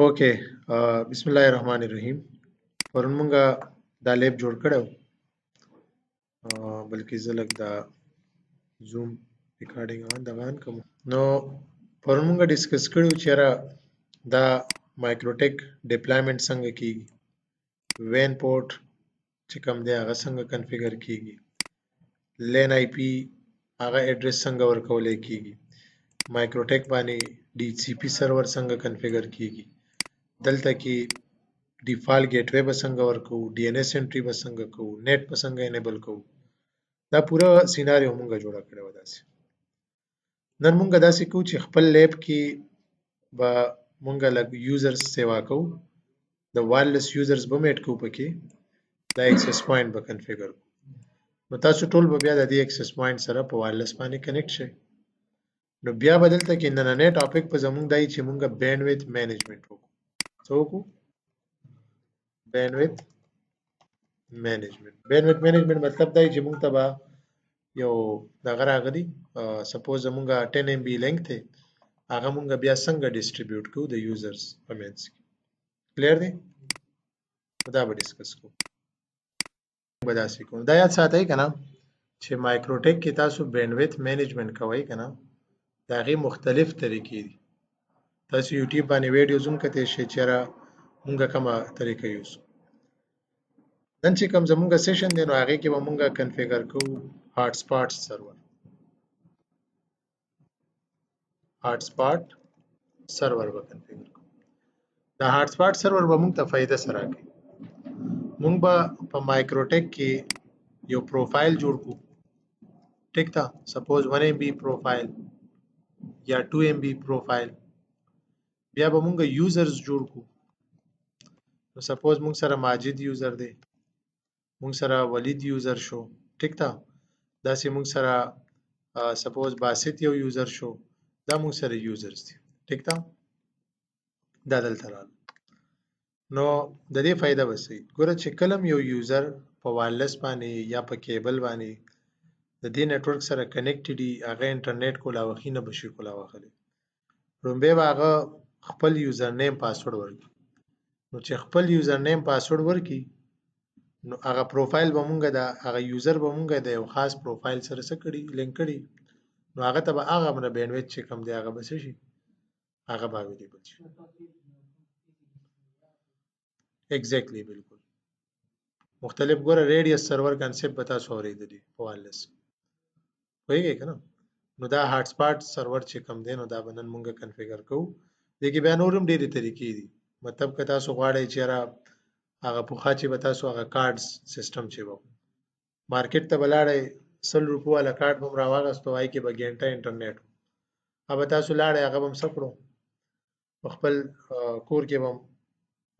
اوکې بسم الله الرحمن الرحیم پرون مونږه دا لیب جوړ کړو بلکې زه لږ دا زوم ریکارډینګ دغان کوم نو پرون مونږه ډیسکس کړو چې را دا مایکروټیک ډیپلایمنټ څنګه کیږي وین پورت چې کوم دی هغه څنګه کنفیګر کیږي لین آی پی هغه اډرس څنګه ورکولای کیږي مایکروټیک باندې ډي سی پی سرور څنګه کنفیګر کیږي دلته کې ډیفالت ګیټ وے به څنګه ورکو ډي ان اس انټری به څنګه کوو نیټ به څنګه انیبل کوو دا پوره سیناریو مونږه جوړه کړې و داسې نن مونږه داسې کوو چې خپل لیب کې به مونږه لګ یوزرز سیوا کوو د وایرلس یوزرز به میټ کوو پکې دا ایکسس پوینټ به کنفیګر کوو نو تاسو ټول به بیا د دې ایکسس پوینټ سره په وایرلس باندې کنیکټ شئ نو بیا بدلته کې نننې ټاپک په زمونږ دای چې مونږه بینډویث مینجمنت وکړو څه وکړو بینډویث مینجمنت مطلب دا چې مونږ ته به یو دغه راغلی سپوز مونږه 10 MB لینک ته هغه مونږه بیا څنګه ډیسټریبیوټ کوو د یوزرز په منځ کې کلیر دی دا به ډیسکس کوو به داسې کوو دا یاد ساتئ کنه چې مایکروټیک کې تاسو بینډویث مینجمنت کوئ کنه دا غي مختلف طریقې دي تاسو یوټیوب باندې ویډیو زوم کته شي چې را مونږه کومه طریقه یوز نن چې کوم زمونږه سیشن دی نو هغه کې به مونږه کنفیګر کوو هاټ سپاټ سرور هاټ سپاټ سرور به کنفیګر کوو دا هاټ سپاټ سرور به مونږ ته فائدہ سره کوي مونږ به په مایکروټیک کې یو پروفایل جوړ کوو ټیک تا سپوز 1 MB پروفایل یا 2 MB پروفایل بیا به مونږ یوزرز جوړ کوو نو سپوز مونږ سره ماجد یوزر دی مونږ سره ولید یوزر شو ټیک تا دا سه مونږ سره سپوز باسط یو یوزر شو دا مونږ سره یوزرز دي ټیک تا دا دلته راغله نو د دې فائدہ وسی ګوره چې کلم یو یوزر په وایرلس باندې یا په کیبل باندې د دې نتورک سره کنیکټ دي هغه انټرنیټ کولا وخینه بشي کولا وخله رومبه هغه خپل یوزر نیم پاسورډ ورکړي نو چې خپل یوزر نیم پاسورډ ورکړي نو هغه پروفایل به مونږه دا هغه یوزر به مونږه د یو خاص پروفایل سره سره کړي لینک کړي نو هغه ته به هغه من بینډویث چې کم دی هغه بس شي هغه به اویلیبل شي ایگزیکټلی بالکل مختلف ګوره ریډیوس سرور کانسپټ به تاسو اورېدلی په وایرلس وایي کنه نو دا هاټ سپاټ سرور چې کم دی نو دا بنن مونږه کنفیګر کوو دغه بیا نورم ډېری طریقې دي مطلب که تاسو غواړئ چې را هغه پوخا چې به تاسو هغه کارډز سیستم چې وو مارکیټ ته بلاړئ 100 روپو والا کارت هم راواغستو وای کې به ګنټه انټرنیټ अब تاسو لاړې هغه هم سپړو خپل کور کې هم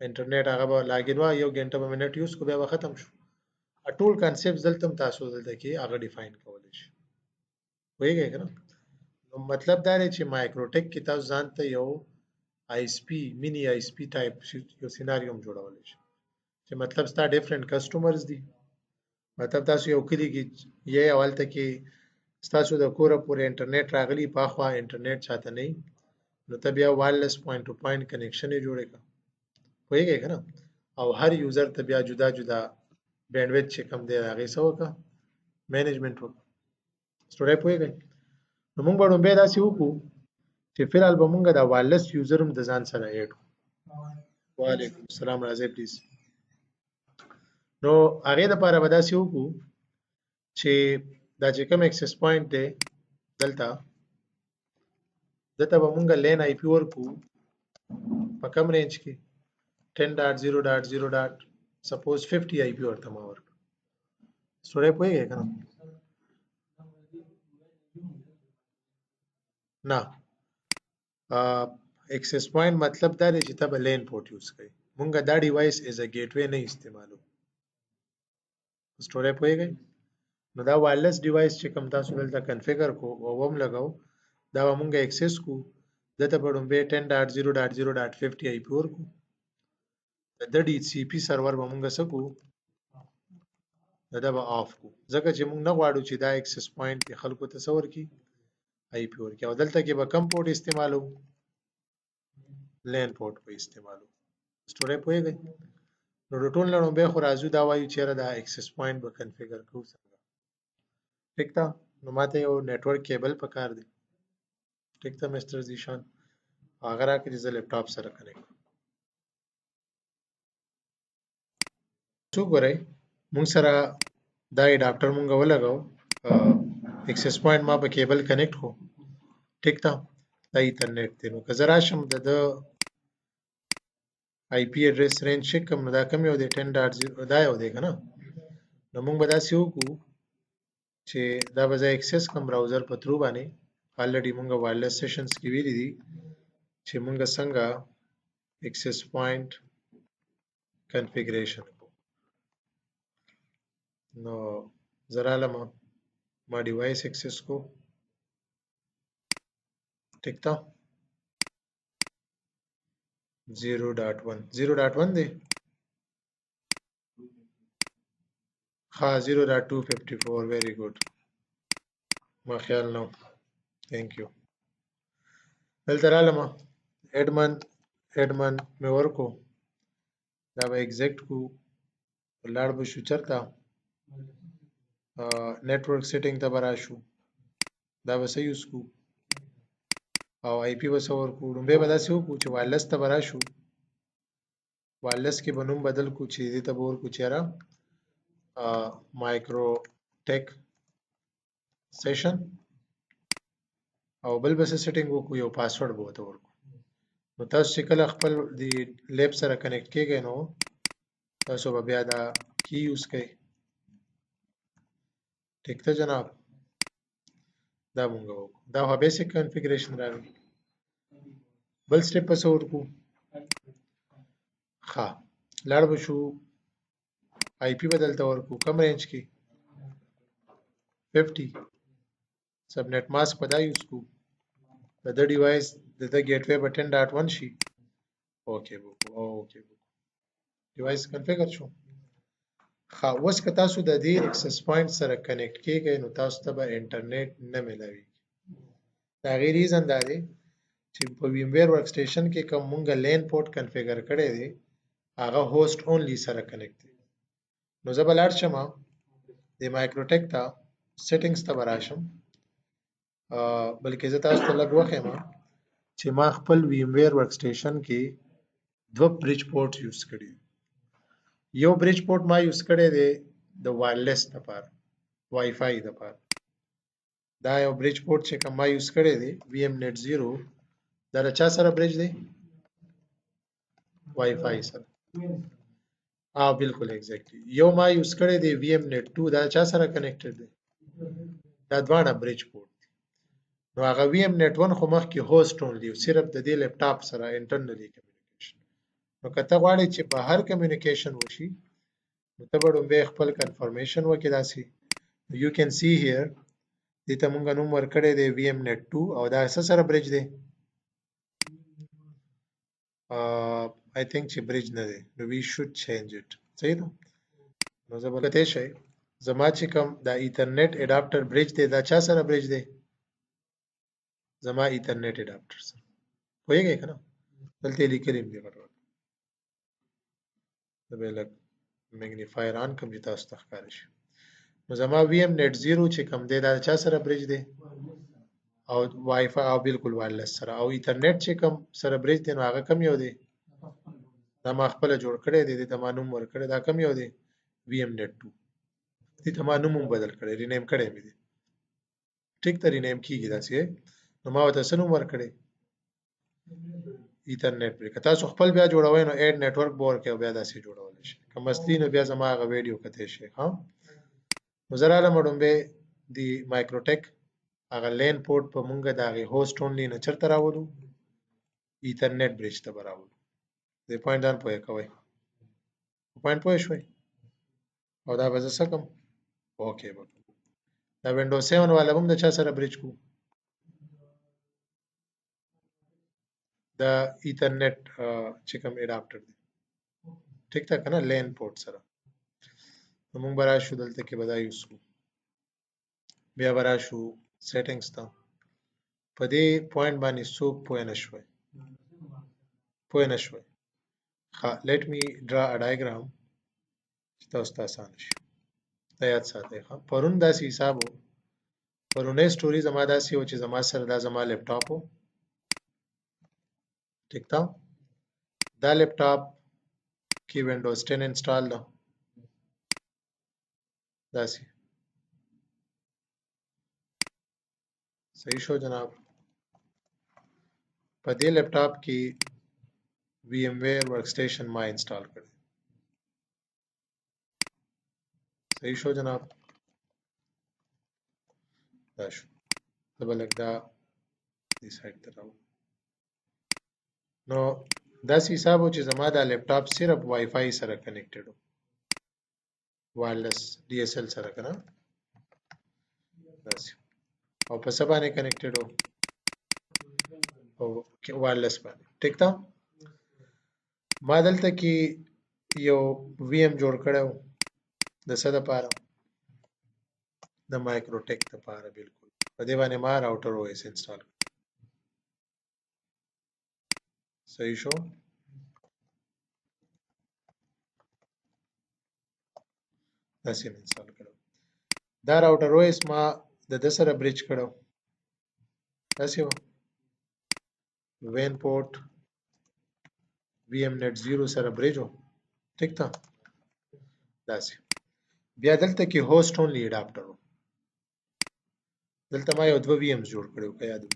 انټرنیټ هغه به لاګین وا یو غنټه به منټ یوز کو بیا به ختم شو ټول کانسپټ دلته تاسو دلته کې هغه ډیفاین کولای شي وایي کنه نو مطلب دا دی چې مایکروټیک کې تاسو ځان ته یو آی اس پی مینی آی اس پی ټایپ یو سیناریو جوړولای شي چې مطلب ستا ډیفرنٹ کسٹمرز دي مطلب تاسو یو کلی کې یې اولته کې تاسو د کوره پورې انټرنیټ راغلی په خوا انټرنیټ چاته نه نو ته بیا وایرلس پوینټ ټو پوینټ کنیکشن یې جوړې کا وایي کنه او هر یوزر ته بیا جدا جدا بینډویث چې کم دی هغه سو کا مینجمنت وک سټوډای پوهیږي نو موږ به به داسې وکړو چې فلحال به موږ دا وایرلس یوزر هم د ځان سره اډ وعلیکم السلام راځي پلیز نو هغه لپاره به داسې وکړو چې دا چې کوم اکسس پوینټ دی دلته دته به موږ لین آی پی ورکو په کم رینج کې 10.0.0. سپوز 50 آی پی ورته ما ورک سورې پوهیږئ کنه نه اکسس پوینټ مطلب دا دی چې ته به لین پورت یوز کوي مونږه دا ډیوایس ایز ا ګیټ وے نه استعمالو سټورې پوهیږئ نو دا وایرلس ډیوایس چې کوم تاسو دلته کنفیګر کو او هم لګاو دا مونږه اکسس کو دته په ډومبه 10.0.0.50 آی پی ورکو د ډي سی پی سرور به مونږه سکو دا به آف کو ځکه چې مونږ نه غواړو چې دا اکسس پوینټ په خلکو تصور کی آی پی ورکي او دلته کې به کم پورت استعمالو لین پورټ په استعمالو سټوري پوهیږئ نو د ټول نه به خو راځو دا وایو چیرې دا اکسس پوینټ به کنفیګر کوو څنګه ټیک ده نو ماته یو نیټورک کیبل پکار دی ټیک ده مستر زیشان هغه راکړي زه لپټاپ سره کنیکټ څو ګورئ مونږ سره دا اډاپټر مونږ ولګاو اکسس پوینټ ما په کیبل کنیکټ کو ټیک ده دا ایترنیټ دی نو که زه راشم د آی پی ایډریس رینج چک کوم نو دا کم یو دی 10.0 دا یو دی که نه نو مونږ به داسې وکړو چې دا به زه اکسس کوم براوزر په تھرو باندې الریډي مونږ وایرلیس سیشنز کې ویلي دي چې مونږ څنګه اکسس پوینټ کنفیګریشن نو زراله ما ډیوایس اکسس کو ټیک ده 0.1 دی ها 0.254 very good ما خیال نو thank you دلته رالم اډمن مې ورکو دا به ایگزیکټ کو لاړ به شو چرته نیټورک سیټینګ ته به راشو دا به څه یوز کو او آی پی به څه ورکو لومبی به داسې وکړو چې وایرلیس ته به راشو وایرلیس کې به نوم بدل کو چې دې ته به ورکو چېره مایکرو ټیک سیشن او بل به څه سیټینګ وکړو یو پاسورډ به ورته ورکو نو تاسو چې کله خپل د لیب سره کنیکټ کیږئ نو تاسو به بیا دا کی یوز کړئ ټیک ته جناب دا مونږ وکړو دا خو بیسیک کنفیګریشن راغی بل سټیپ په څه ورکو ښه لاړ به شو آی پی به دلته ورکو کم رینج کې 50 سبنیټ ماسک په دا یوز کو د د ډیوایس د ګیټ وی به 10.1 شي اوکې وکړو اوکې وکړو ډیوایس کنفیګر شو ښه اوس که تاسو د دې اکسس پوینټ سره کنیکټ کیږئ نو تاسو ته به انټرنیټ نه ملاوي دا غیر ریزن دا دی چې په ویم ویر ورک سټیشن کې کوم مونږه لین پورټ کنفیګر کړی دی هغه هوست اونلی سره کنیکټ دی نو زه به لاړ شم د مایکروټیک ته سیټینګز ته به راشم بلکې زه تاسو ته لږ وښیم چې ما خپل ویم ویر ورک سټیشن کې دوه بریج پورټ یوز کړي یو بریج پورټ ما یوز کړی دی د وایرلیس لپاره وای فای لپاره دا یو بریج پورټ چې کوم ما یوز کړی دی وی ایم نیټ 0 دا له چا سره بریج دی وای فای سره بالکل ایگزیکټلی یو ما یوز کړی دی وی ایم نیټ 2 دا چا سره کنیکټډ دی دا دواړه بریج پورټ دي نو هغه وی ایم نیټ 1 خو مخکې هوست اونلی صرف د دې لپټاپ سره انټرنلی کمیونیکیشن نو که ته غواړې چې بهر کمیونیکیشن وشي نو ته به لومبی خپل کنفرمیشن وکړې داسې یو کین سی هیر دې ته مونږ نوم ورکړی دی وی ایم نیټ 2 او دا څه سره بریج دی I think چې بریج نه دی نو we should change it صحیح ده نو زه به کته شي زما چې کوم دا ایترنیټ اډاپټر بریج دی دا چا سره بریج دی زما ایترنیټ اډاپټر سره پوهیږئ کنه دلته لیکلی دی ورته د به لګ میګنیفایر آن کوم چې تاسو ته ښکار شي نو زما وی ایم نیټ 0 چې کوم دی دا چا سره بریج دی او وای فای او بالکل وایرلیس سره او ایترنیټ چې کوم سره بریج دی نو هغه کم یو دی دا ما خپل جوړ کړی دی د تمانوم ور کړی دا کم یو دی وی ایم نیټ 2 دې تمانوم بدل کړی رینیم کړی مې دی ټیک ته رینیم کیږي داسې نو ما ته سنوم ور کړی ایترنیټ بریک تاسو خپل بیا جوړوي نو اډ نیټورک بور کې بیا داسې جوړول شي کوم اصلي نو بیا زما غو ویډیو کته شي ها نو زرا له مډم به دی مایکروټیک هغه لین پورټ په مونږه دغه هوست اونلی نه چرته راوړو ایترنیټ بریج ته راوړو دې پوینټ دان پوهه کوي پوینټ پوه شوي او دا به زه کوم اوکې به دا وینډوز 7 والا هم د چا سره بریج کو د ایترنیټ چې کوم اډاپټر دی ټیک تا کنه لین پورټ سره نو مونږ برا شو دلته کې بدا یوز کو بیا برا شو سیټینګز ته په دې پوینټ باندې څوک پوه نه شوي پوه نه شوي. ښه let me draw a diagram چې تاسو ته اسانه شي. دا یاد ساتئ. ښه پرون داسې حساب و، پرونی سټوري زما داسې و چې زما سره دا زما لیپټاپ و. ټیک ده؟ دا لیپټاپ کې وینډوز 10 انسټال ده. داسې صحیح شو جناب. په دې لیپټاپ کې وی ایم ویر ورک سټیشن ما انسټال کړی. صحیح شو جناب. دا شو. زه به لږ دا دې سایډ ته راوړم. نو داسې حساب و چې زما دا لیپټاپ صرف وای فای سره کنیکټډ و، وایرلس ډي اس ال سره که نه داسې، او په څه باندې کنیکټډ و؟ او وایرلس باندې. ټیک ده؟ ما دلته کې یو وی ایم جوړ کړی و د څه دپاره؟ د مایکروټیک دپاره. بالکل په دې باندې ما راوټر او ایس انسټال کړ. صحیح شو. داسې مې انسټال کړو. دا راوټر او ایس ما د ده سره بریج کړو. داسې و وین پورټ وی ایم نت 0 سره بریج و. ټیک ده؟ داسې. بیا دلته کې هوسټ اونلی اډاپټر و. دلته ما یو دوه وی ایمز جوړ کړي وو که یاد وي.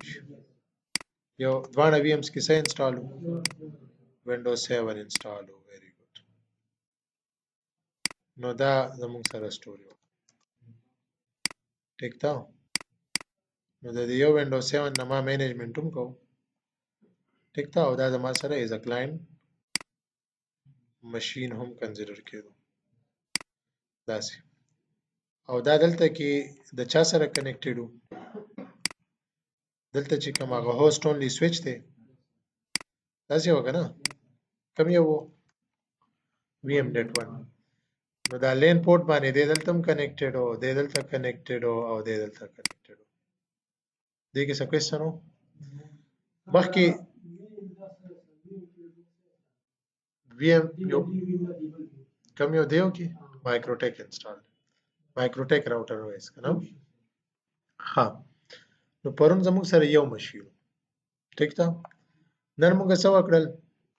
یو دواړه وی ایمز کې څه انسټال و؟ وینډوز 7 انسټال و. ویری ګډ. نو دا زموږ سره سټوري و. ټیک ده؟ نو د دې یو وینډوز 7 نه ما مینجمنټ هم کوو. ټیک ده؟ او دا زما سره ایز ا کلاینټ مشین هم کنسیډر کېدو. داسې. او دا دلته کې د چا سره کنیکټډ و؟ دلته چې کوم هغه هوسټ اونلی سویچ دی داسې و که نه؟ کوم یو و؟ وی ایم نت 1. نو دا لین پورټ باندې دی دلته هم کنیکټډ و، دی دلته کنیکټډ و، او دی دلته کنیکټډ و. دې کې څه کوېسچن و؟ مخکې وی ایم یو کوم یو دیو کې مایکروټیک انسټال، مایکروټیک راوټر وایس که نه؟ ها نو پرون زموږ سره یو مشین و. ټیک ده؟ نن موږ څه وکړل؟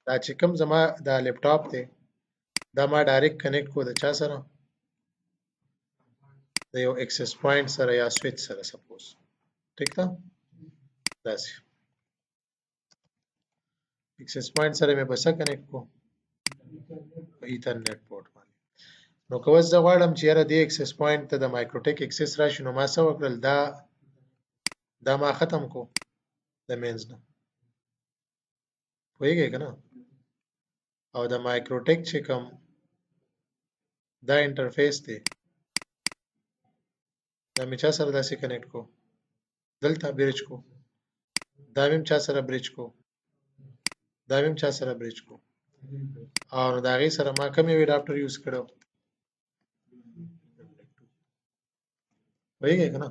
دا چې کوم زما دا لیپټاپ دی دا ما ډایرکټ کنیکټ کو د چا سره؟ د یو اکسس پوینټ سره یا سویچ سره سپوز. ټیک ده؟ داسې اکسس پوینټ سره مې په څه کنیکټ کو؟ په ایترنیټ پورټ باندې. نو که اوس زه غواړم چې یاره دې اکسس پوینټ ته د مایکروټیک اکسس راشي نو ما څه وکړل؟ دا ما ختم کو د مینز نه. پوهېږئ که نه؟ او د مایکروټیک چې کوم دا انټرفیس دی دا مې چا سره داسې کنیکټ کو؟ دلته بریج کو. دا مې هم چا سره بریج کو؟ دا مې هم چا سره بریج کو؟ او نو د هغې سره ما کوم یو اډاپټر یوز کړی و؟ پوهېږئ که نه؟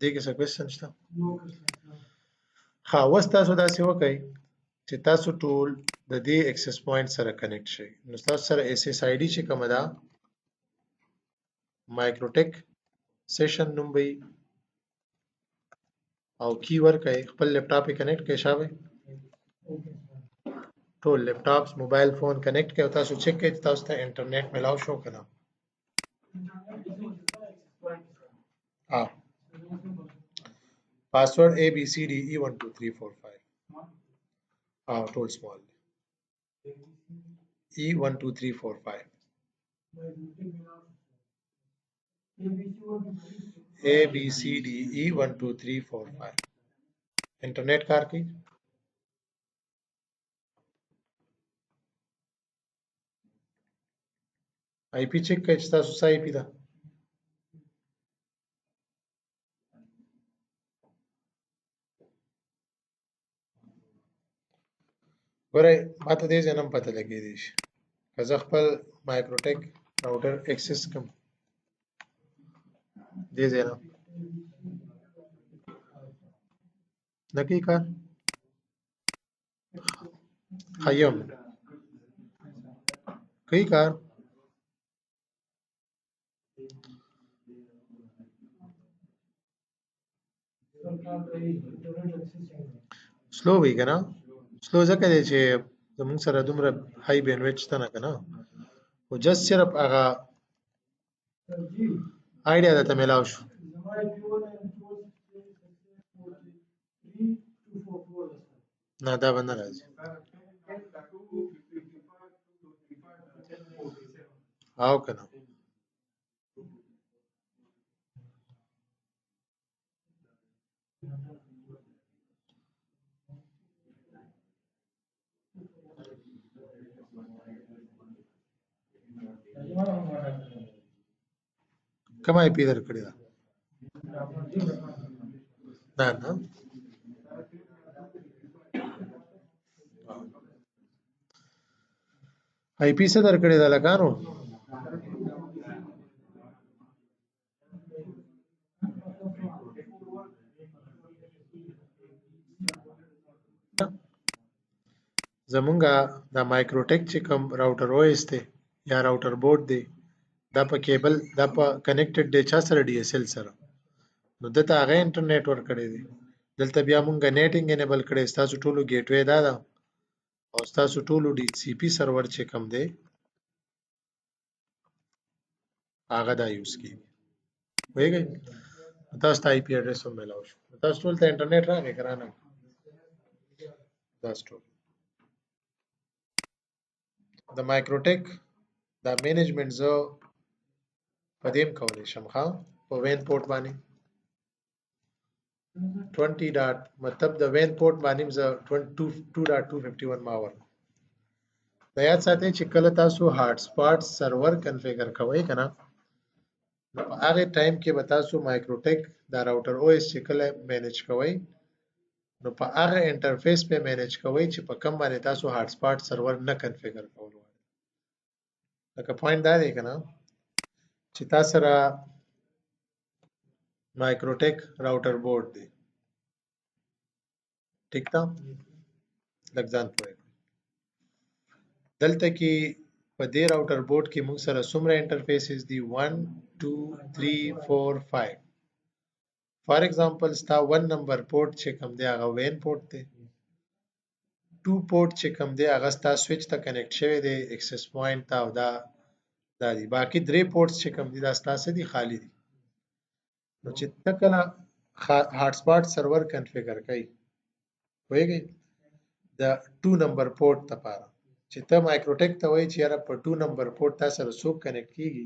دې کې څه کوېسچن شته؟ ښه اوس تاسو داسې وکئ چې تاسو ټول د دې اکسس پوینټ سره کنیکټ شئ. نو تاسو سره ایس ایس آی ډي چې کومه ده مایکروټیک سیشن نوم به وي او کی ورکئ. خپل لیپټاپ یې کنیکټ کړئ. شابه ټول لیپټاپس موبایل فون کنیکټ کړئ او تاسو چیک کړئ چې تاسو ته انټرنیټ میلاو شو که نه. پاسورډ ABCDE 1 2 3 4 5 ټول سمال E 1 2 3 4 5 ABCDE 1 2 3 4 5 انټرنیټ کار کوي؟ آی پی چیک کړئ چې تاسو څه آی پی ده. ګورئ ما ته دې ځای نه هم پته لګېدی شي که زه خپل مایکروټیک راوټر اکسس کړم دې ځای نه نه کوي کار. خیم کوي کار سلو وی کنه سلو ځکه دی چې زموږ سره دومره های بینډویث شته نه کنه او جست صرف هغه آیډیا درته میلاو شو نه دا به نه راځي او کنه کوم آی پی درکړی دا نه نه آی پی څه درکړی دا لګانو زمونږه دا مایکروټیک چې کوم راوټر او اس دی یا راوټر بورډ دی دا په کیبل دا په کنیکټډ دی چا سره ډي اس ال سره نو دته هغه انټرنیټ ور کړی دی دلته بیا مونږه نیټینګ انیبل کړی تاسو ټولو ګیټ وې دا ده او تاسو ټولو ډي سی پی سرور چې کوم دی هغه دا یوز کیږي وایي تاسو ته آی پی ایډریس هم ملاو شو تاسو ټول ته انټرنیټ راغی کرانه دا ټول د مایکروټیک دا مینجمنت زه په دې کولی شم ښه په وین پورټ باندې 20 ډاټ مطلب د وین پورټ باندې زه 22.251 ما ور د یاد ساتئ چې کله تاسو هارت سپاټ سرور کنفیګر کوئ کنه نو په هغه ټایم کې به تاسو مایکروټیک دا راوټر او اس چې کله مینیج کوئ نو په هغه انټرفیس په مینیج کوئ چې په کوم باندې تاسو هارت سپاټ سرور نه کنفیګر کول غواړئ لکه پوینټ دا دی کنه چې تاسو سره مایکروټیک راوټر بورډ دی ټیک ده لږ ځان پوهه دلته کې په دې راوټر بورډ کې موږ سره څومره انټرفیسز دي 1 2 3 4 5 فار ایگزامپل ستا 1 نمبر پورټ چې کوم دی هغه وین پورټ دی 2 پورټ چې کوم دی هغه ستا سوئچ ته کنیکټ شوی دی ایکسس پوینټ ته او دا دي باقي 3 پورټس چې کوم دي دا ستاسو دي خالی دي نو چې ته کله هارت سپاټ سرور کنفیګر کړئ وایي د 2 نمبر پورټ لپاره چې ته مایکروټیک ته وایي چې یاره په 2 نمبر پورټ تاسو سره څوک کنیکټ کیږي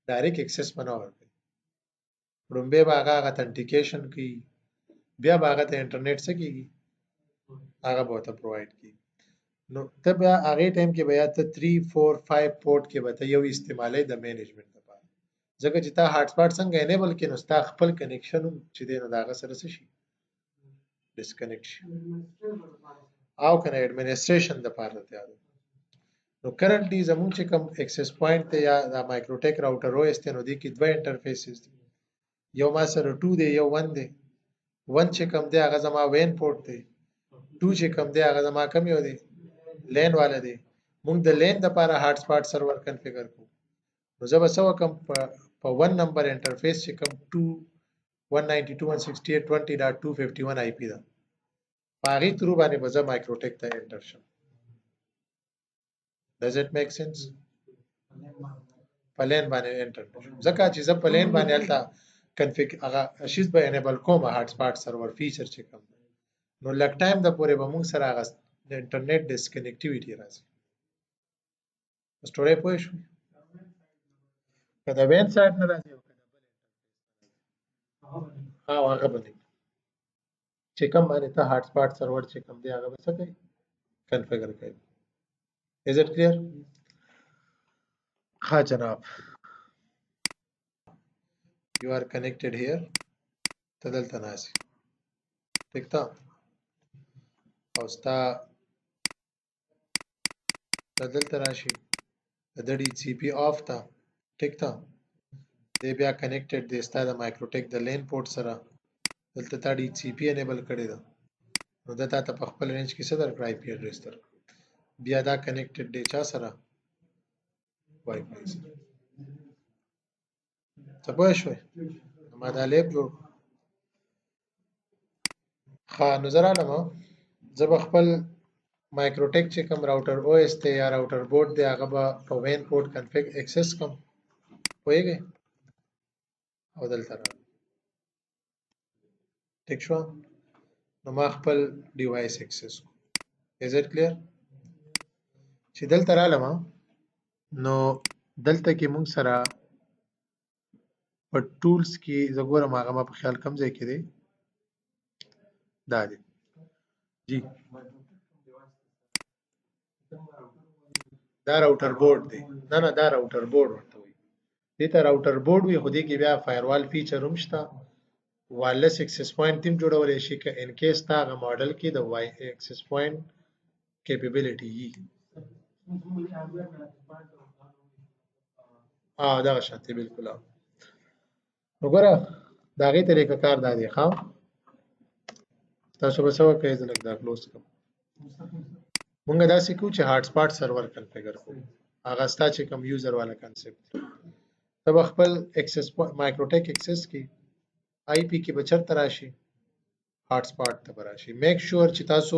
ډایرکټ اکسس بنا ورکړي رومبه باغه اتنټیکیشن کوي بیا باغه ته انټرنیټ سکیږي هغه به ته پرووایډ کی نو ته بیا هغه ټایم کې بیا ته 3 4 5 پورټ کې به ته یو استعمالي د مینجمنت لپاره ځکه چې تا هارت سپاټ څنګه انیبل کې نو ستا خپل کنیکشن چې دی نو داغه سره شي ډیسکنیکټ شي او کنه ایڈمنسټریشن د پاره ته یاد نو کرنټلی زموږ چې کوم اکسس پوینټ ته یا د مایکروټیک راوټر او اس ته نو دی کې دوه انټرفیسز دي یو ما سره 2 دی یو 1 دی 1 چې کوم دی هغه زما وین پورټ دی 2 چې کوم دی هغه زما کم یو دی لین والا دی موږ د لین د لپاره هارت سپاټ سرور کنفیګر کوو نو زه به سو کوم په 1 نمبر انټرفیس چې کوم 192.168.20.251 آی پی ده پاغي ترو باندې به زه مایکروټیک ته انټر شم does it make sense پلین باندې انټر شم ځکه چې زه پلین باندې الته کنفیګ هغه شیز به انیبل کوم هارت سپاټ سرور فیچر چې کوم نو لک ټایم د پورې به موږ سره هغه د انټرنیټ ډیسکنیکټیویټي راځي سټوري پوه شو کدا وین سایت نه راځي او کدا بل هغه باندې چې کوم باندې ته هارت سپاټ سرور چې کوم دی هغه به څه کوي کنفیګر کوي is it clear ها جناب you are connected here تدلته ناسي ټیک تا او ستا دلته راشي د ډي سی پی اف تا ټیک تا دی بیا کنیکټډ دی ستا د مایکروټیک د لین پورټ سره دلته تا ډي سی پی انیبل کړی دا نو دته ته په خپل رینج کې څه درکړای پی ایډریس در بیا دا کنیکټډ دی چا سره وای فای سره څه پوه شوي ما دا لیب جوړ ښه نو زه رالم زه به خپل مایکروټیک چې کوم راوټر او اس دی یا راوټر بورډ دی هغه به په وین پورټ کنفیګ اکسس کوم پوهیږئ او دلته رالم ټیک شو نو ما خپل ډیوایس اکسس کو از اټ کلیر چې دلته رالم نو دلته کې مونږ سره په ټولز کې زه ګورم هغه ما په خیال کم ځای کې دی دا دی جی دا راوټر بورډ دی نه دا راوټر بورډ ورته وایي دې ته راوټر بورډ وي خو دې کې بیا فایروال فیچر هم شته وایرلیس اکسس پوینټ هم جوړولی شي که ان کیس تا هغه ماډل کې د وای اکسس پوینټ کیپیبلیټي وي دغه شانتي بالکل نو ګوره د هغې طریقه کار دا دی ښه تاسو به څه وکړئ زه لږ دا کلوز کړم مونږ داسې کوو چې هارټ سپاټ سرور کنفیګر کوو هغه ستا چې کوم یوزر والا کنسپټ ته به خپل اکسس مایکروټیک اکسس کې آی پی کې به چېرته راشي هارټ سپاټ ته به راشي میک شور چې تاسو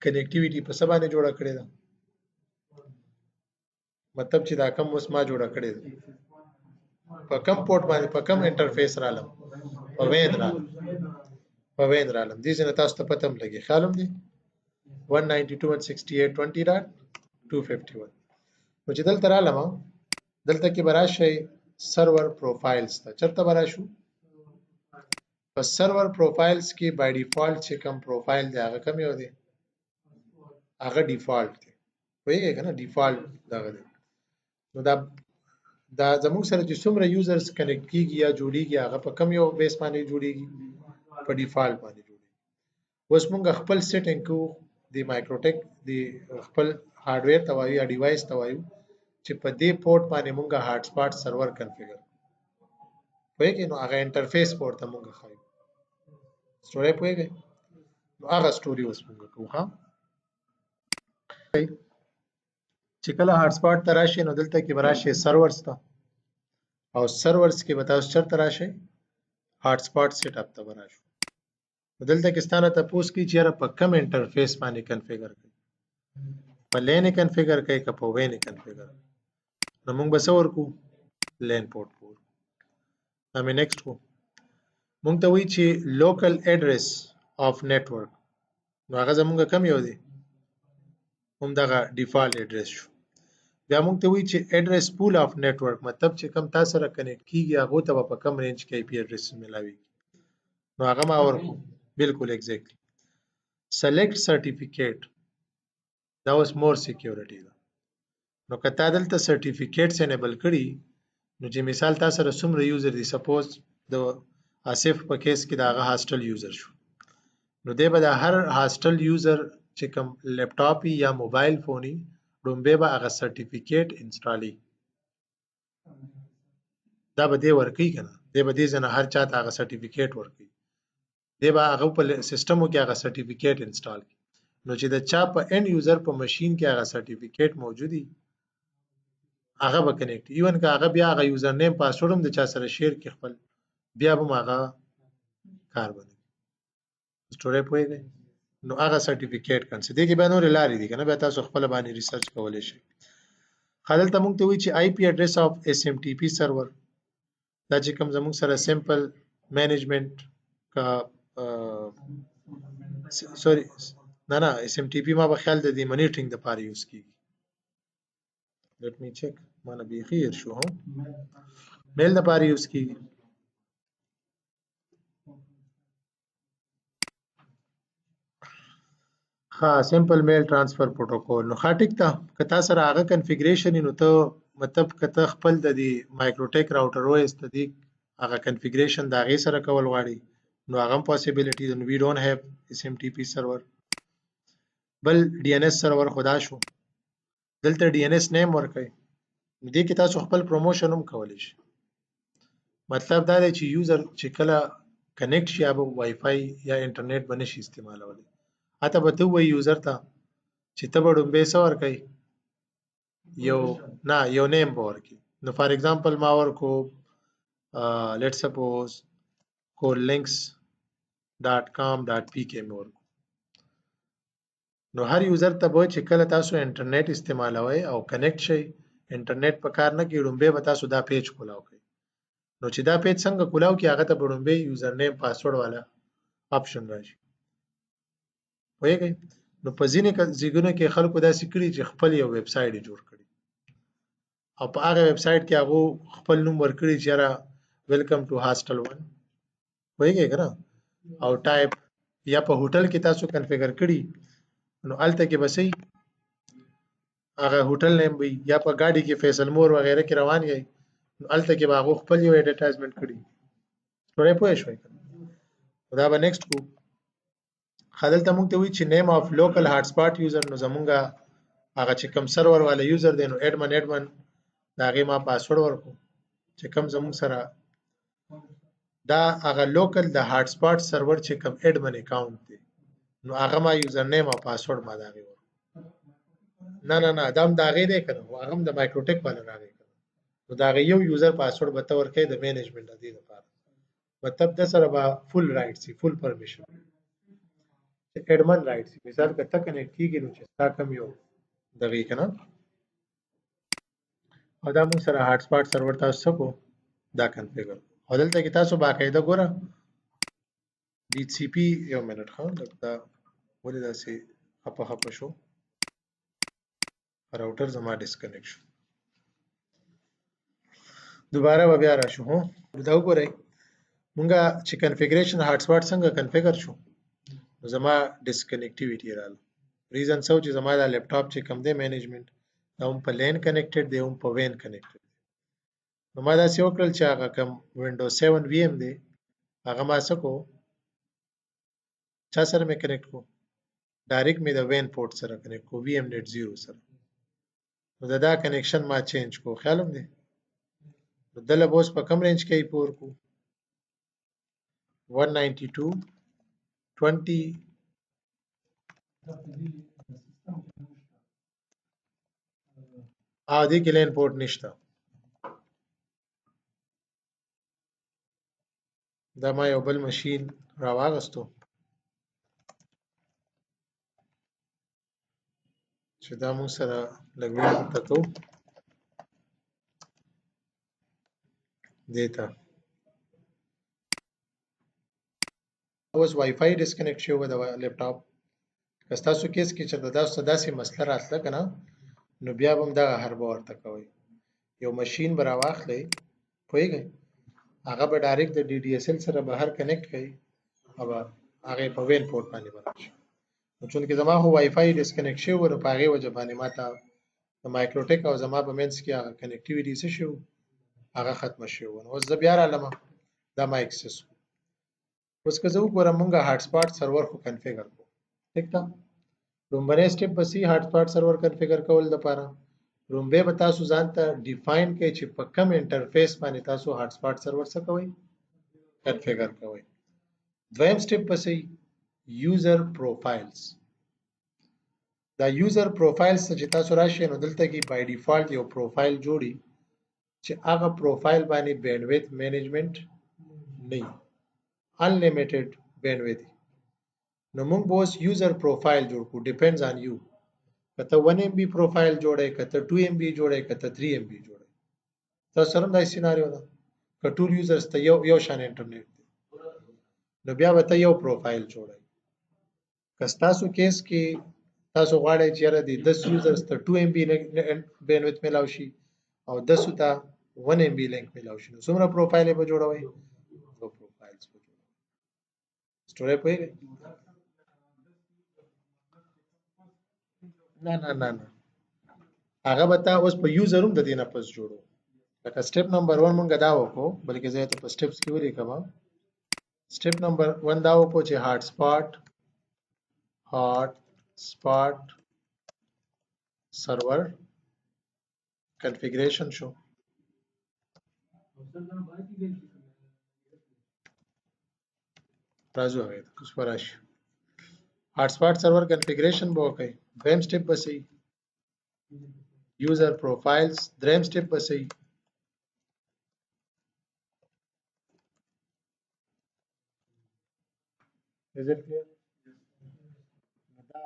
کنیکټیویټي په څه باندې جوړه کړې ده مطلب چې دا کم اوس ما جوړه کړې ده په کم پورټ باندې په کم انټرفیس رالم په وین رالم دې ځینې تاسو ته پته هم لګي خیال هم دی 192.168.20.251 نو چې دلته رالم دلته کې به راشئ سرور پروفایلز ته چېرته به راشو په سرور پروفایلز کې بای ډیفالت چې کوم پروفایل دی هغه کوم یو دی هغه ډیفالت دی پوهیږئ که نه ډیفالت دغه دی نو دا زموږ سره چې څومره یوزرز کنیکټ کیږي یا جوړیږي هغه په کم یو بیس باندې جوړیږي په ډیفالت باندې جوړیږي اوس موږ خپل سیټینګ کوو د مایکروټیک د خپل هارډویر ته وایو یا ډیوایس ته وایو چې په دې پورټ باندې موږ هارټ سپاټ سرور کنفیګر پوهیږئ نو هغه انټرفیس پورټ ته موږ ښایو سټوري پوهیږئ نو هغه سټوري اوس موږ کوو ښه چې کله هارټ سپاټ ته راشي نو دلته کې به راشي سرورز ته او سرورز کې به تاسو چېرته راشئ هارټ سپاټ سیټ اپ ته به راشو دلته کې ستانه تپوس کی چې په کم انټرفیس باندې کنفیګر کړئ په لین کنفیګر کړئ که په وین کنفیګر نو موږ به څه ورکو لین پورټ پور همې نیکسټ کو موږ ته وایي چې لوکل ایډرس اف نیټورک نو هغه زموږ کم یو دی هم دغه ډیفالت ایډرس شو بیا موږ ته وایي چې ایډرس پول اف نیټورک مطلب چې کم تاسو سره کنیکټ کیږي هغه ته په کم رینج کې آی پی ایډرس ملاوي نو هغه ما ورکو بالکل ایگزیکټلی سلیکټ سرټیفیکیټ دا اوس مور سکیورټي ده نو که تا دلته سرټیفیکیټس انیبل کړي نو چې مثال تاسو سره څومره یوزر دي سپوز د آصف په کیس کې دا هغه هاسټل یوزر شو نو دی به د هر هاسټل یوزر چې کوم لیپټاپ یا موبایل فونی لومبه به هغه سرټیفیکیټ انسټالي دا به دی ورکی کنه دی به دې ځنه هر چاته هغه سرټیفیکیټ ورکی دی به هغه په سیستمو کې هغه سرټیفیکیټ انسټال کی نو چې د چا په اینډ یوزر په ماشین کې هغه سرټیفیکیټ موجودي هغه به کنیکټ ایون که هغه بیا هغه یوزر نیم پاسورډ هم د چا سره شیر کې خپل بیا به هغه کار باندې سټوري پوهیږئ نو هغه سرټیفیکیټ کنه دې کې به نور لارې دي کنه بیا تاسو خپل باندې ریسرچ کولای شئ خلل ته مونږ ته وی چې آی پی ایډرس اف اس ام ټي پی سرور دا چې کوم زموږ سره سمپل مینجمنت کا سوري نه اس ام ټي پی ما په خیال د دې مانیټرینګ د پاره یوز کیږي لیټ می چیک مانه به خیر شو هم میل د پاره یوز کیږي ها سمپل میل ترانسفر پروتوکول نو خاطک ته کتا سره هغه کنفیګریشن نو ته مطلب کته خپل د دې مایکروټیک راوټر او اس ته دې هغه کنفیګریشن دا غي سره کول غواړي نو هغه پوسیبিলিټی نو وی ډونټ هاف اس ام ټي پی سرور بل ډي ان اس سرور خدا شو دلته ډي ان اس نیم ورکړئ دې کې تاسو خپل پروموشن هم کولی شئ مطلب دا دی چې یوزر چې کله کنیکټ شي یا وای فای یا انټرنیټ باندې شي استعمالوي اته به ته وای یوزر ته چې ته به ډومبې څه ورکوي یو نه یو نیم به ورکړي نو فار ایگزامپل ما ورکو لیټ سپوز colinks.com.pk مې ورکو نو هر یوزر ته به چې کله تاسو انټرنیټ استعمالوئ او کنیکټ شئ انټرنیټ په کار نه کې ډومبې به تاسو دا پیج کولاو کوي نو چې دا پیج څنګه کولاو کې هغه ته به ډومبې یوزر نیم پاسورډ والا آپشن راشي پوهیږئ نو په ځینې ځایونو کې خلکو داسې کړي چې خپل یو ویب سایټ جوړ کړي او په هغه ویب سایټ کې هغه خپل نوم ورکړي چې یاره ویلکم ټو هاسټل 1 پوهیږئ که نه او ټایپ یا په هوټل کې تاسو کنفیګر کړي نو هلته کې به صحیح هغه هوټل نیم وي یا په ګاډي کې فیصل مور وغیره کې روان یې نو هلته کې به هغه خپل یو اډورټایزمنټ کړي سړی پوه شوئ دا به نیکسټ کو دلته موږ ته وایي چې نیم اف لوکل هاټ سپاټ یوزر نو زمونږه هغه چې کوم سرور والا یوزر دی نو ایډمن د هغې ما پاسورډ ورکړو چې کوم زموږ سره دا هغه لوکل د هاټ سپاټ سرور چې کوم ایډمن اکاونټ دی نو هغه ما یوزر نیم او پاسورډ ما د هغې ورکړو نه دا هم د هغې دی که نه هغه هم د مایکروټیک والا راغی نو د هغې یو یوزر پاسورډ به ته ورکوې د مینجمنټ د دې لپاره مطلب د سره به فل رایټس وي فل پرمیشن ایډمن رایټس مثال که ته کنیکټ کیږي نو چې ستا کوم یو دغې که نه او دا موږ سره هاټ سپاټ سرور تاسو څه کو دا کنفیګر او دلته کې تاسو باقاعده ګوره ډي سی پي یو منټ ښه دا ولې داسې خپه شو راوټر زما ډسکنیکټ شو دوباره به بیا راشو هو دا وګورئ مونږه چې کنفیګریشن هاټ سپاټ څنګه کنفیګر شو نو زما ډسکنیکټیویټي رااله ریزن څه چې زما دا لیپټاپ چې کوم دی مینجمنټ دا هم په لین کنیکټډ دی هم په وین کنیکټډ دی نو ما داسې وکړل چې هغه کوم وینډوز 7 وي ام دی هغه ما څه کو چا سره مې کنیکټ کو ډایرکټ مې د وین پورټ سره کنیکټ کو وی ام نیټ 0 سره نو دا کنیکشن ما چینج کو خیال هم دی نو دله به اوس په کم رینج کې پور کو 192.20 او دې کې لین پورټ نشته دا ما یو بل ماشین راواغستو چې دا موږ سره لږ ویډیو پورته کوو دې ته اوس وای فای ډسکنیکټ شوی د لیپټاپ که ستاسو کیس کې چې داسې مسله راتله که نه نو بیا به هم دغه حربه ورته کوئ یو ماشین به راواخلئ پوهېږئ هغه به ډایرکټ د ډي ډي اس ال سره بهر کنیکټ کړئ او به هغې په وین پورټ باندې به راشي نو چونکې زما خو وای فای ډسکنیکټ شوی و نو په هغې وجه باندې ما ته د مایکروټیک او زما په منځ کې هغه کنیکټیویټي څه شو هغه ختمه شوې وه نو اوس زه بیا رالمه دا ما اکسس اوس که زه وګورم مونږه هاټ سپاټ سرور خو کنفیګر کړو ټیک ده لومړنی سټیپ به سي هاټ سپاټ سرور کنفیګر کول دپاره لومبی به تاسو ځان ته ډیفاین کړئ چې په کم انټرفیس باندې تاسو هاټ سپاټ سرور څه کوئ کنفیګر کوئ دویم سټیپ به سي یوزر پروفایلز دا یوزر پروفایلز ته چې تاسو راشئ نو دلته کې بای ډیفالت یو پروفایل جوړي چې هغه پروفایل باندې بینډویث مینجمنټ نه وي unlimited bandwidth نو موږ به اوس یوزر پروفایل جوړ کړو ډیپینډز آن یو که ته 1 MB پروفایل جوړئ که ته 2 MB جوړئ که ته 3 MB جوړئ تاسو سره هم دا سیناریو ده که ټول یوزرز ته یو شان انټرنیټ دی نو بیا به ته یو پروفایل جوړئ که ستاسو کیس کې تاسو غواړئ چې یاره د 10 یوزرز ته 2 MB بینډویث میلاو شي او 10 ته 1 MB لینک میلاو شي نو څومره پروفایل به جوړوئ دو پروفایلز به جوړوئ سټوري پوهیږئ نه هغه به تا اوس په یوزر هم د دې نه پس جوړو لکه سټیپ نمبر 1 مونږ دا وکړو بلکې زه ته په سټیپس کې ولیکم سټیپ نمبر 1 دا وکړو چې هاټ سپاټ سرور کنفیګریشن شو راځو هغه اوس ورشي hotspot server configuration به وکړئ دریم سټپ به صحیح user profiles دریم سټپ به صحیح is it clear دا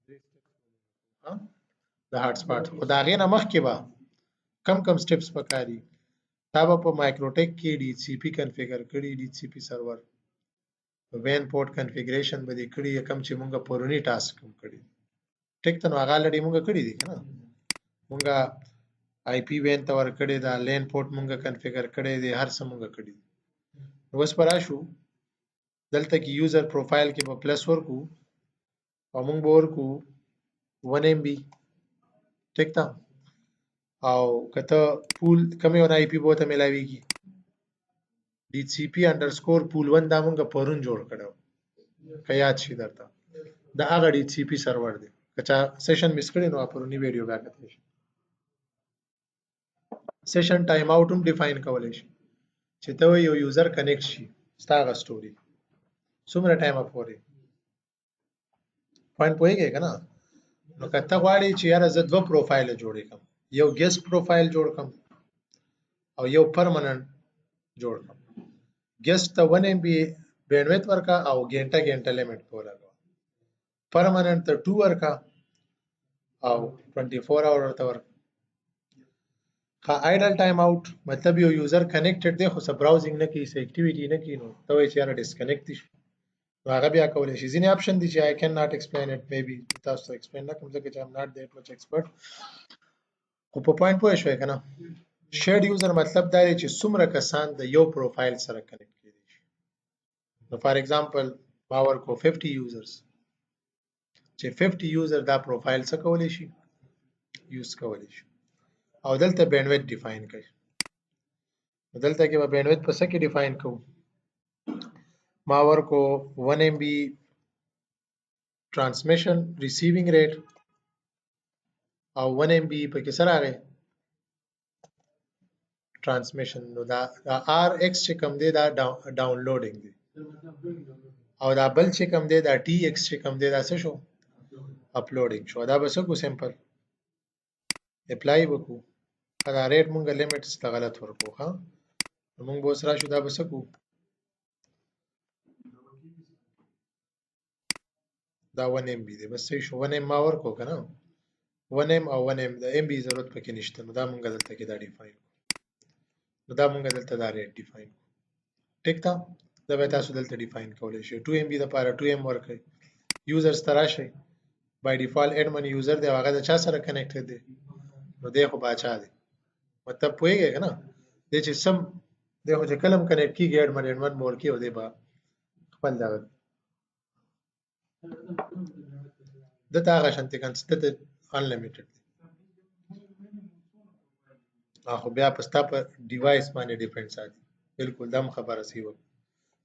درې steps ها د hotspot خو دا غي نه مخکې به کم سټپس پکاري تا به په مایکروټیک کې ډي سی پی کنفیګر کړي ډي سی پی سرور وین پورت کنفیګریشن به دې کړي کم چې مونږه پرونی ټاسک هم کړي ټیک ته نو هغه لړۍ مونږه کړي دي کنه مونږه آی پی وین ته ور کړي دا لین پورت مونږه کنفیګر کړي دي هر څه مونږه کړي نو اوس پر راشو دلته کې یوزر پروفایل کې په پلس ورکو او مونږ به ورکو 1 MB ټیک ته او کته پول کم یو آی پی بوته ملاويږي DCP_pool 1 دا مونږه پرون جوړ کړو که یاد شي درته دا هغه DCP سرور دی کچا سیشن مس کړی نو پرونی ویډیو بیا کتلی شي سیشن ټایم اوټ هم ډیفاین کولای شي چې ته یو یوزر کنیکټ شي ستاسو سټوري څومره ټایم پورې پوینټ پوهیږئ کنه نو کته غواړي چې یاره زه دوه پروفایل جوړ کړم یو ګیسټ پروفایل جوړ کړم او یو پرمننت جوړ کړم ګیسټ ته 1 MB بینډویث ورکا او ګنټه لیمټ پورا پرمننت ته 2 ورکا او 24 اور ته ورکا کا آیډل ټایم اوټ مطلب یو یوزر کنیکټډ دی خو سب براوزینګ نه کوي سه اکټیویټی نه کوي نو ته وایي چې یاره ډیسکنیکټ شي نو هغه بیا کولای شي ځینې اپشن دي چې I cannot explain it maybe تاسو ته explain نه کوم ځکه چې I'm not that much expert خو په پوینټ پوه شوي کنه شیرډ یوزر مطلب دا دی چې څومره کسان د یو پروفایل سره کنیکټ کیدي شي نو فار ایگزامپل ما ورکو 50 یوزرز چې 50 یوزر دا پروفایل څه کولی شي یوز کولی شي او دلته بینډویث ډیفاین کړئ دلته کې به بینډویث په څه کې ډیفاین کوو ما ورکو 1 MB transmission receiving rate او 1 MB په کې سره راغی transmission نو دا RX چې کوم دی دا ډاونلوډینګ دی او دا بل چې کوم دی دا TX چې کوم دی دا څه شو اپلوډینګ شو دا بس کو سمپل اپلای وکړو دا ریټ مونږه لیمټس ته غلط ورکو ها مونږ به سره شو دا بس کو دا 1 MB دی بس صحیح شو 1 M ما ورکو کنه 1 M او 1 M د MB ضرورت پکې نشته نو دا مونږ دلته کې دا ډیفاین نو دا مونږ دلته دا ریټ ډیفاین ټیک تا دا به تاسو دلته ډیفاین کولای شئ 2 MB د لپاره 2 M ورکړئ یوزرز تراشي بای ډیفالت اډمن یوزر دی هغه د چا سره کنیکټډ دی نو دی خو باچا دی مطلب پوهیږئ کنه د چې سم دی خو چې کلم کنیکټ کیږي اډمن مور کې او دی با خپل دا دته هغه شانتي کنسټ انلیمیټډ خو بیا پستا په ډیوایس باندې ډیپند ساتي بالکل دم خبره سی و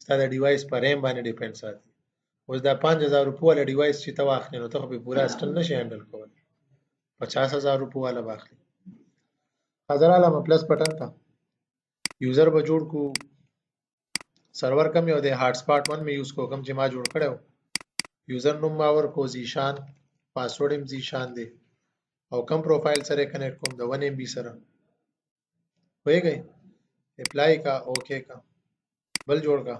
ستاسو ډیوایس پر ریم باندې ډیپند ساتي اوس دا 5000 روپیه والا ډیوایس چې تا واخلې نو ته به پورا سټل نشي هندل کول 50000 روپیه والا واخلې حاضر علامه پلس بٹن تا یوزر به جوړ کو سرور کم یو دی هاټ سپاټ 1 می یوز کو کم چې ما جوړ کړو یوزر نوم ما ور کو زیشان پاسورډ هم زیشان دی او کم پروفایل سره کنیکټ کوم د 1 MB سره होएगा اپلای کا اوکے کا بل جوړ کا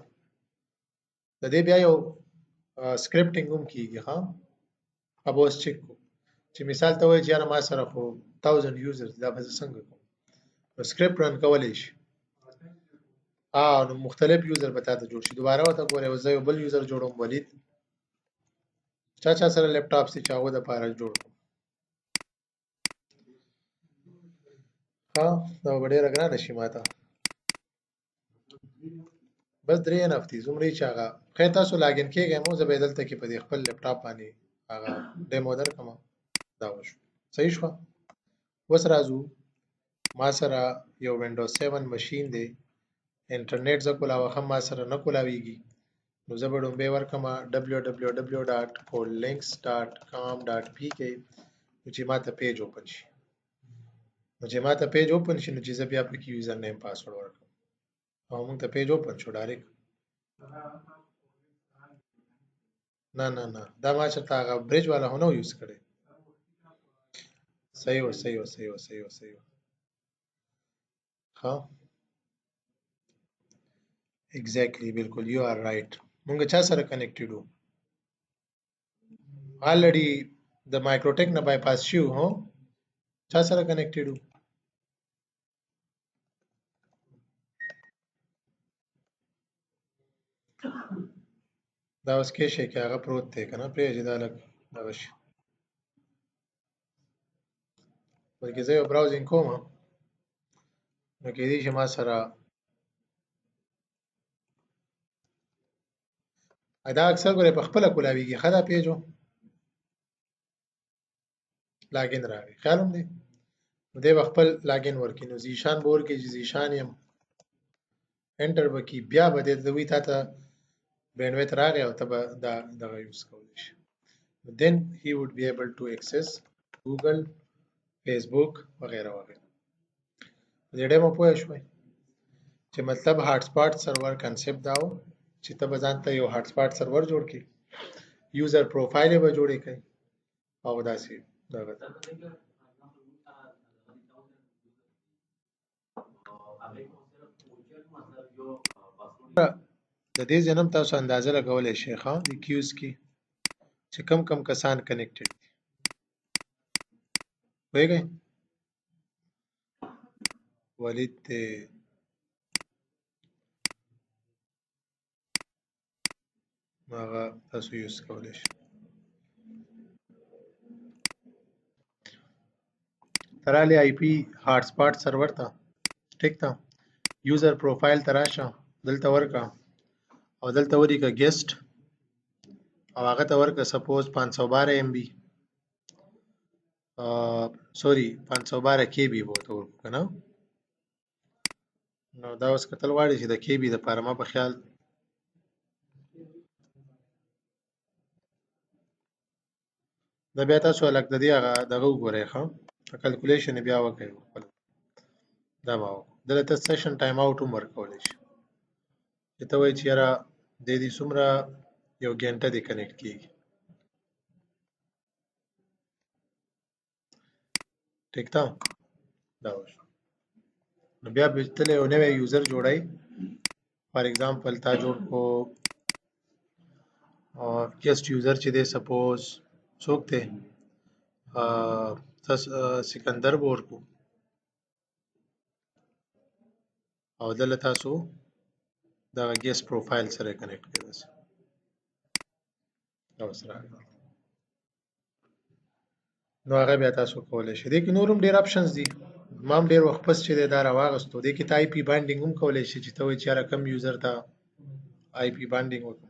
د دې بیا یو سکرپټینګ هم کیږي ها اب اوس چیک کو چې مثال ته وایي چې یاره ما سره خو 1000 یوزرز دا به څنګه کوم سکرپټ رن کولای شي نو مختلف یوزر به تاسو جوړ شي دوباره وته ګورئ زه یو بل یوزر جوړوم ولید چا سره لیپټاپ سي چاغو د پاره جوړ ها دا ډېر ګران شي ماته بس درې نفتي زمري چاغه خیر تاسو لاګین کېږئ مو زه به دلته کې په دې خپل لیپټاپ باندې هغه ډیمو درکم دا وشو صحیح شو وس راځو ما سره یو وینډوز 7 ماشین دی انټرنیټ ز کولا وخم ما سره نه کولاویږي نو زه به ډومبه ورکم www.codelinks.com.pk چې ماته پیج اوپن شي نو چې ماته پیج اوپن شي نو چې زه بیا پکې یوزر نیم پاسورډ ورکړم او موږ ته پیج اوپن شو ډایرکټ نه دا ما چرته هغه برج والا هو نه یوز کړی. صحیح و ها ایگزیکټلی بالکل یو آر رائټ. مونږ چا سره کنیکټډ وو آلریډي د مایکروټیک نه بایپاس شو هو چا سره کنیکټډ وو دا اوس کې شي کې هغه پروت دی کنه پرې چې دا لګ دغه شي بلکې زه یو براوزینګ کوم نو کې دې چې ما سره دا اکثر ګوره په خپل کولاویږي خدا پیجو لاګین راغی خیالم دی نو دې خپل لاګین ورکې نو زیشان بور کې زیشان يم انټر وکي بیا به دې دوی ته بینډویث راغی او ته به دا دغه یوز کولی شي then he would be able to access Google Facebook وغیرہ وغیرہ دې ډیمو پوه شوي چې مطلب هاټ سپاټ سرور کنسپټ داو چې ته به ځان ته یو هاټ سپاټ سرور جوړ کړي یوزر پروفایل به جوړې کړي او داسې دغه د دې ځنم تاسو اندازه لګولای شئ ښا د کیوز کې چې کم کسان کنیکټډ دي وایي ولید ته هغه تاسو یوز کولای شئ ترالی آی پی هاټ سپاټ سرور ته ټیک تا یوزر پروفایل تراشه دلته ورکا او دلته ولیکه ګیسټ او هغه ته ورکه سپوز 512 ام بي سوري 512 کې بي وته ورکنه نو دا اوس کتل واړي چې د کې بي د لپاره ما په خیال دا بیا تاسو الګ د دې هغه دغه وګورئ ښه کیلکولیشن بیا وکړئ خپل دا ما دلته سیشن ټایم اوټ هم ورکولی شي چې ته وایي چې یاره د دې څومره یو ګنټه دی کنیکټ کیږي ټیک تا دا وشو نو بیا به تل یو نوی یوزر جوړای فار ایگزامپل تا جوړ کو ګیسټ یوزر چې دی سپوز څوک دی سکندر ورکو او دلته تاسو دا ګیسټ پروفایل سره کنیکټ کړئ او سره نو هغه بیا تاسو کولای شئ دې کې نور هم ډیر اپشنز دي ما هم ډیر وخت پس چې دا راواغستو دې کې ته آی پی بانډینګ هم کولای شي چې ته وایې چې یاره کم یوزر ته آی پی بانډینګ وکړم